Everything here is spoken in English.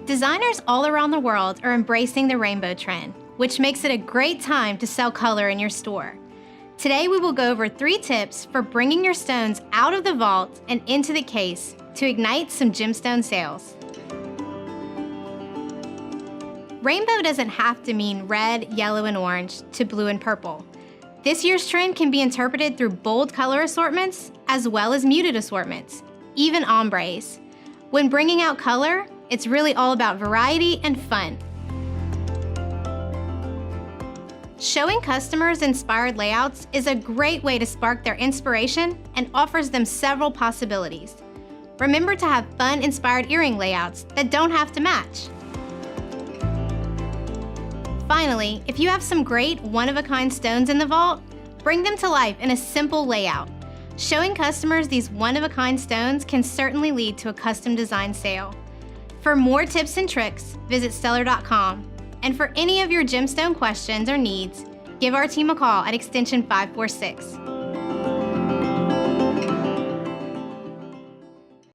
Designers all around the world are embracing the rainbow trend, which makes it a great time to sell color in your store. Today we will go over 3 tips for bringing your stones out of the vault and into the case to ignite some gemstone sales. Rainbow doesn't have to mean red, yellow, and orange to blue and purple. This year's trend can be interpreted through bold color assortments as well as muted assortments, even ombres. When bringing out color, it's really all about variety and fun. Showing customers inspired layouts is a great way to spark their inspiration and offers them several possibilities. Remember to have fun inspired earring layouts that don't have to match. Finally, if you have some great one-of-a-kind stones in the vault, bring them to life in a simple layout. Showing customers these one-of-a-kind stones can certainly lead to a custom design sale. For more tips and tricks, visit Stuller.com. And for any of your gemstone questions or needs, give our team a call at extension 546.